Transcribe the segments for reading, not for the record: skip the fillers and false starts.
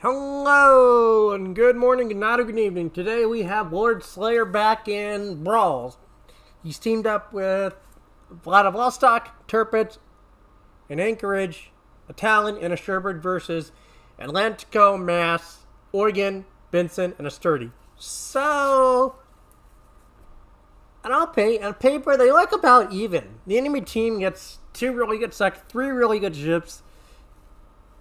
Hello, and good morning, good night, or good evening. Today we have LordSlayer back in Brawls. He's teamed up with Vladivostok, Tirpitz, an Anchorage, a Talon, and a Sherbert versus Atlántico, Mass, Oregon, Benson, and a Sturdy. So, on paper, they look about even. The enemy team gets 2 really good sects, 3 really good ships,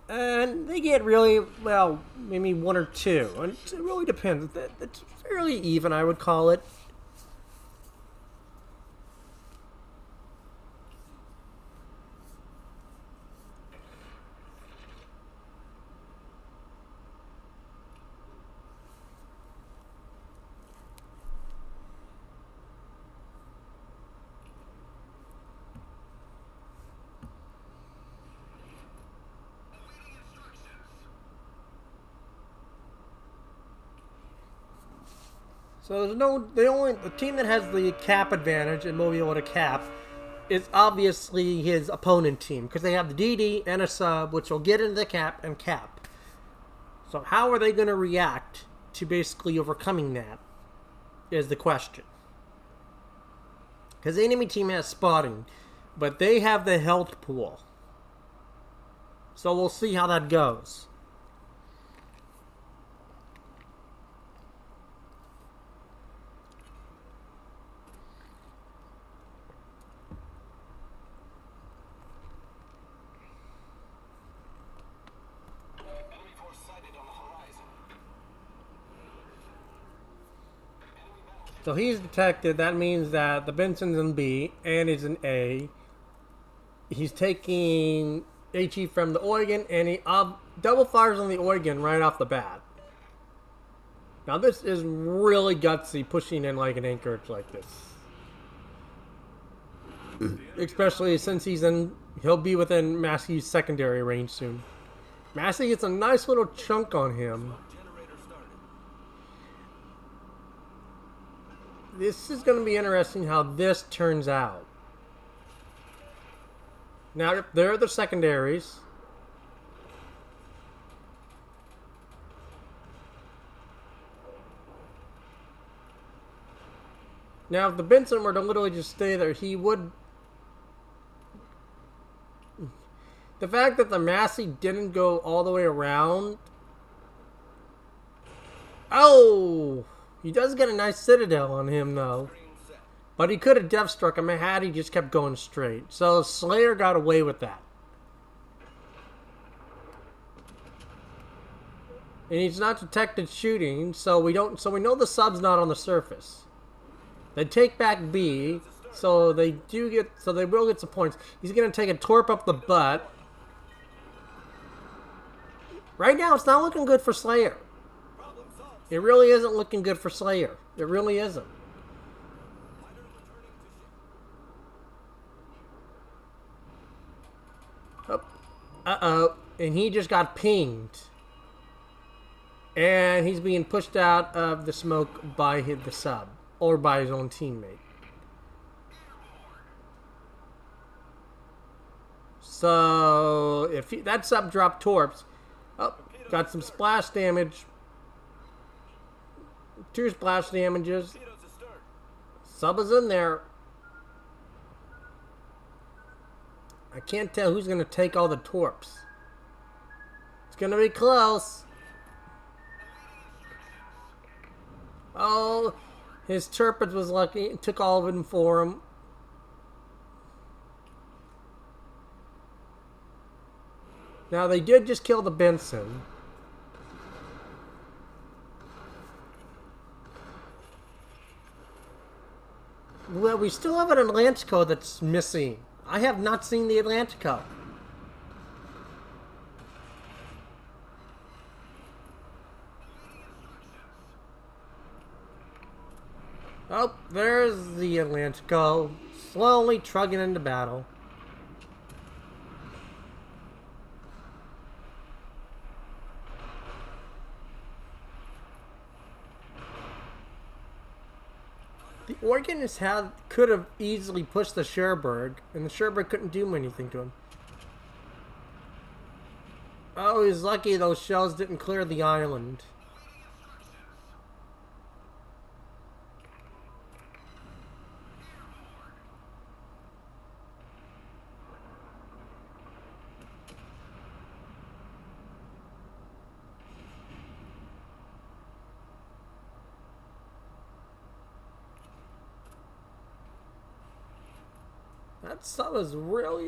and they get really, well, maybe 1 or 2. And it really depends. It's fairly even, I would call it. So the team that has the cap advantage and will be able to cap is obviously his opponent team, because they have the DD and a sub, which will get into the cap and cap. So how are they going to react to basically overcoming that is the question. Because the enemy team has spotting, but they have the health pool. So we'll see how that goes. So he's detected. That means that the Benson's in B and is in A. He's taking HE from the Oregon, and he double fires on the Oregon right off the bat. Now this is really gutsy, pushing in like an Anchorage like this. Especially since he'll be within Massie's secondary range soon. Massie gets a nice little chunk on him. This is going to be interesting how this turns out. Now, there are the secondaries. Now, if the Benson were to literally just stay there, he would... The fact that the Massie didn't go all the way around... Oh! He does get a nice citadel on him, though. But he could have death struck him had he just kept going straight. So Slayer got away with that. And he's not detected shooting, so we know the sub's not on the surface. They take back B, so they will get some points. He's gonna take a torp up the butt. Right now it's not looking good for Slayer. It really isn't looking good for Slayer. It really isn't. Oh. Uh-oh. And he just got pinged. And he's being pushed out of the smoke by the sub. Or by his own teammate. So, if that sub dropped torps. Oh, got some splash damage. 2 splash damages. Sub is in there. I can't tell who's going to take all the torps. It's going to be close. Oh, his Tirpitz was lucky. It took all of them for him. Now, they did just kill the Benson. Well, we still have an Atlántico that's missing. I have not seen the Atlántico. Oh, there's the Atlántico, slowly trugging into battle. The Oregon could have easily pushed the Sherbert, and the Sherbert couldn't do anything to him. Oh, he's lucky those shells didn't clear the island.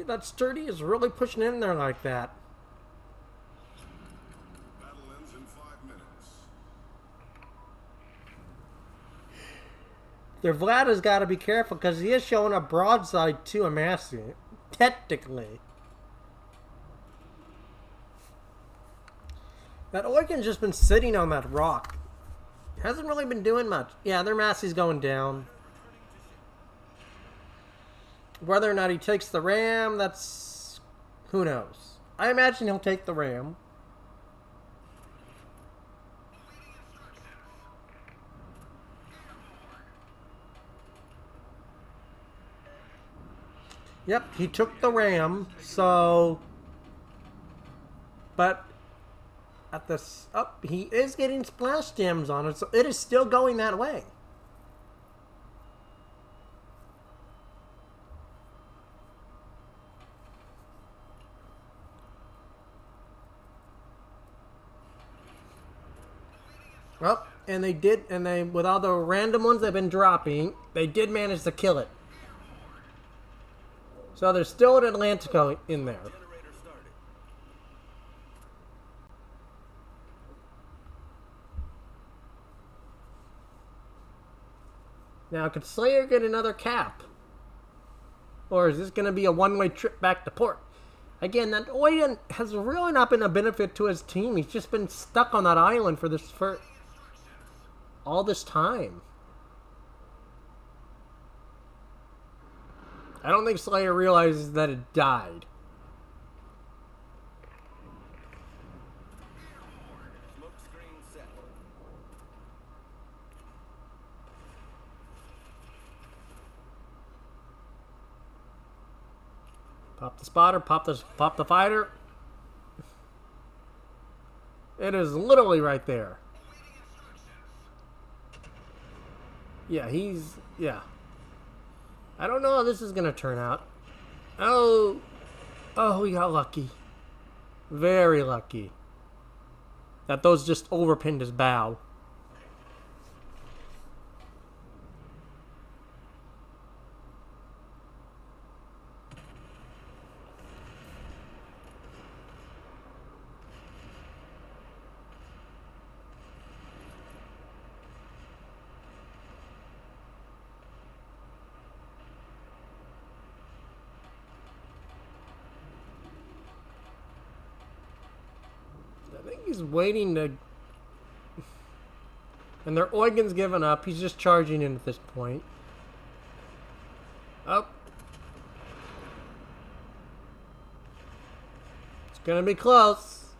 That sturdy is really pushing in there like that. Battle ends in 5 minutes. Their Vlad has got to be careful because he is showing a broadside to a Massie. Technically. That Oregon's just been sitting on that rock. Hasn't really been doing much. Yeah, their Massie's going down. Whether or not he takes the Ram, that's... who knows. I imagine he'll take the Ram. Yep, he took the Ram, so... But... at this... oh, he is getting splash gems on it, so it is still going that way. Well, and they did, and they, with all the random ones they've been dropping, they did manage to kill it. So there's still an Atlántico in there. Now, could Slayer get another cap? Or is this going to be a one-way trip back to port? Again, that Oyen has really not been a benefit to his team. He's just been stuck on that island for all this time. I don't think Slayer realizes that it died. Pop the spotter, pop the fighter. It is literally right there. Yeah, yeah. I don't know how this is gonna turn out. Oh, we got lucky. Very lucky. That those just overpinned his bow. I think he's waiting to... and their Oigan's given up. He's just charging in at this point. Oh. It's gonna be close.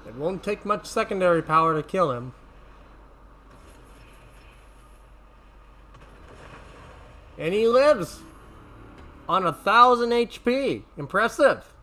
It won't take much secondary power to kill him. And he lives on 1,000 HP. Impressive.